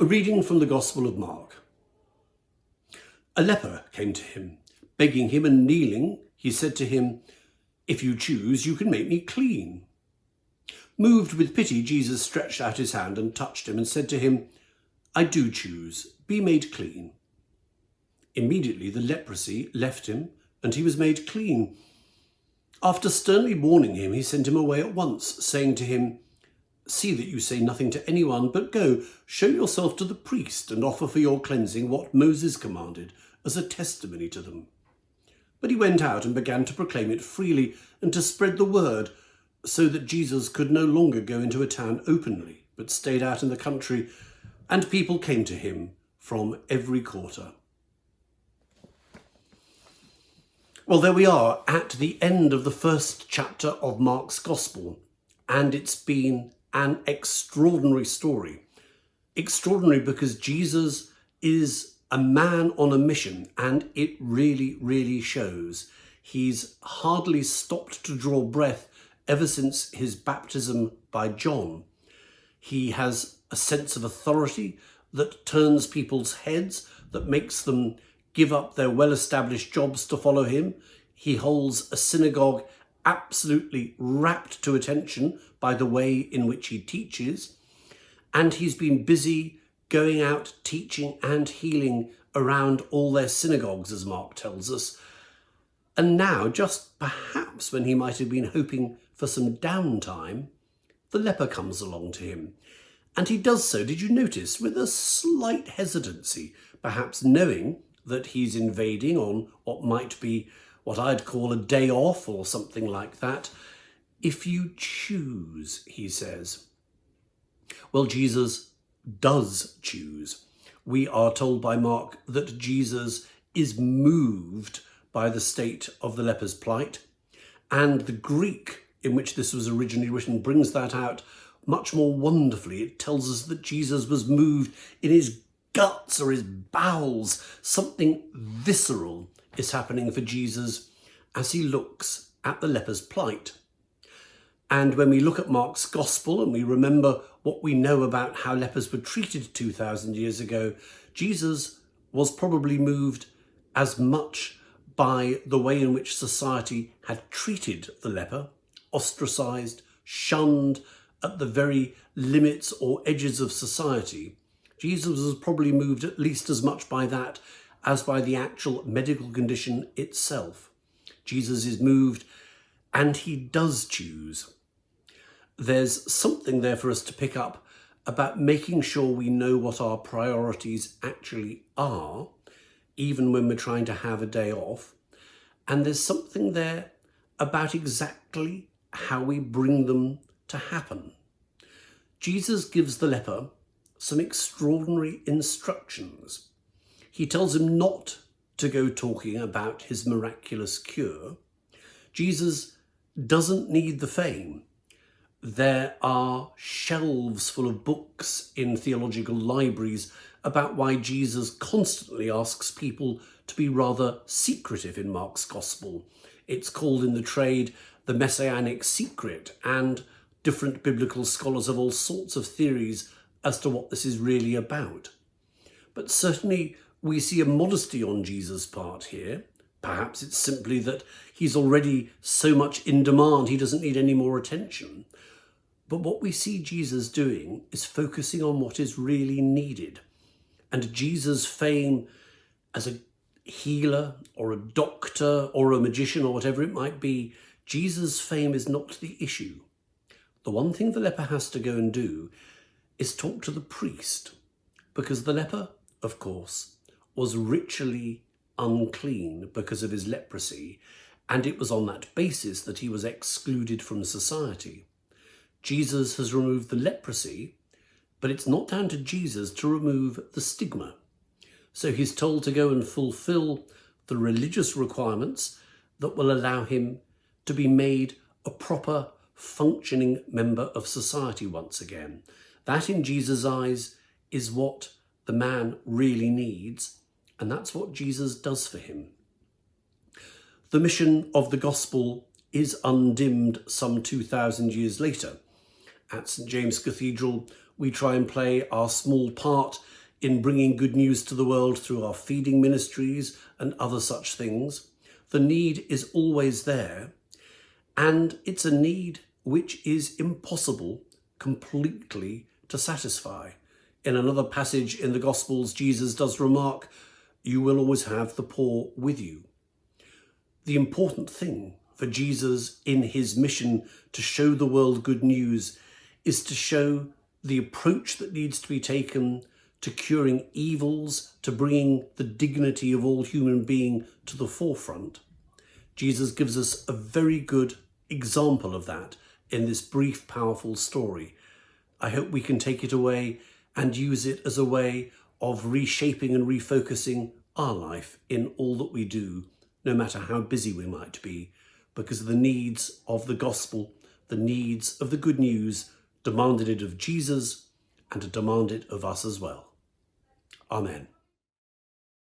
A reading from the Gospel of Mark. A leper came to him, begging him, and kneeling, he said to him, "If you choose, you can make me clean." Moved with pity, Jesus stretched out his hand and touched him and said to him, "I do choose, be made clean." Immediately the leprosy left him and he was made clean. After sternly warning him, he sent him away at once, saying to him, "See that you say nothing to anyone, but go, show yourself to the priest and offer for your cleansing what Moses commanded as a testimony to them." But he went out and began to proclaim it freely and to spread the word, so that Jesus could no longer go into a town openly, but stayed out in the country, and people came to him from every quarter. Well, there we are at the end of the first chapter of Mark's Gospel, and it's been an extraordinary story. Extraordinary because Jesus is a man on a mission, and it really, really shows. He's hardly stopped to draw breath ever since his baptism by John. He has a sense of authority that turns people's heads, that makes them give up their well-established jobs to follow him. He holds a synagogue absolutely rapt to attention by the way in which he teaches, and he's been busy going out teaching and healing around all their synagogues, as Mark tells us. And now, just perhaps when he might have been hoping for some downtime, the leper comes along to him. And he does so, did you notice, with a slight hesitancy, perhaps knowing that he's invading on what might be what I'd call a day off or something like that. "If you choose," he says. Well, Jesus does choose. We are told by Mark that Jesus is moved by the state of the leper's plight, and the Greek in which this was originally written brings that out much more wonderfully. It tells us that Jesus was moved in his guts or his bowels. Something visceral is happening for Jesus as he looks at the leper's plight. And when we look at Mark's Gospel and we remember what we know about how lepers were treated 2,000 years ago, Jesus was probably moved as much by the way in which society had treated the leper, ostracised, shunned at the very limits or edges of society. Jesus was probably moved at least as much by that as by the actual medical condition itself. Jesus is moved, and he does choose. There's something there for us to pick up about making sure we know what our priorities actually are, even when we're trying to have a day off. And there's something there about exactly how we bring them to happen. Jesus gives the leper some extraordinary instructions. He tells him not to go talking about his miraculous cure. Jesus doesn't need the fame. There are shelves full of books in theological libraries about why Jesus constantly asks people to be rather secretive in Mark's Gospel. It's called in the trade the messianic secret, and different biblical scholars have all sorts of theories as to what this is really about. But certainly we see a modesty on Jesus' part here. Perhaps it's simply that he's already so much in demand, he doesn't need any more attention. But what we see Jesus doing is focusing on what is really needed. And Jesus' fame as a healer or a doctor or a magician or whatever it might be, Jesus' fame is not the issue. The one thing the leper has to go and do is talk to the priest, because the leper, of course, was ritually unclean because of his leprosy, and it was on that basis that he was excluded from society. Jesus has removed the leprosy, but it's not down to Jesus to remove the stigma. So he's told to go and fulfill the religious requirements that will allow him to be made a proper functioning member of society once again. That, in Jesus' eyes, is what the man really needs, and that's what Jesus does for him. The mission of the gospel is undimmed some 2,000 years later. At St. James Cathedral, we try and play our small part in bringing good news to the world through our feeding ministries and other such things. The need is always there, and it's a need which is impossible completely to satisfy. In another passage in the Gospels, Jesus does remark, "You will always have the poor with you." The important thing for Jesus in his mission to show the world good news is to show the approach that needs to be taken to curing evils, to bringing the dignity of all human being to the forefront. Jesus gives us a very good example of that in this brief, powerful story. I hope we can take it away and use it as a way of reshaping and refocusing our life in all that we do, no matter how busy we might be, because the needs of the gospel, the needs of the good news, demanded it of Jesus and to demand it of us as well. Amen.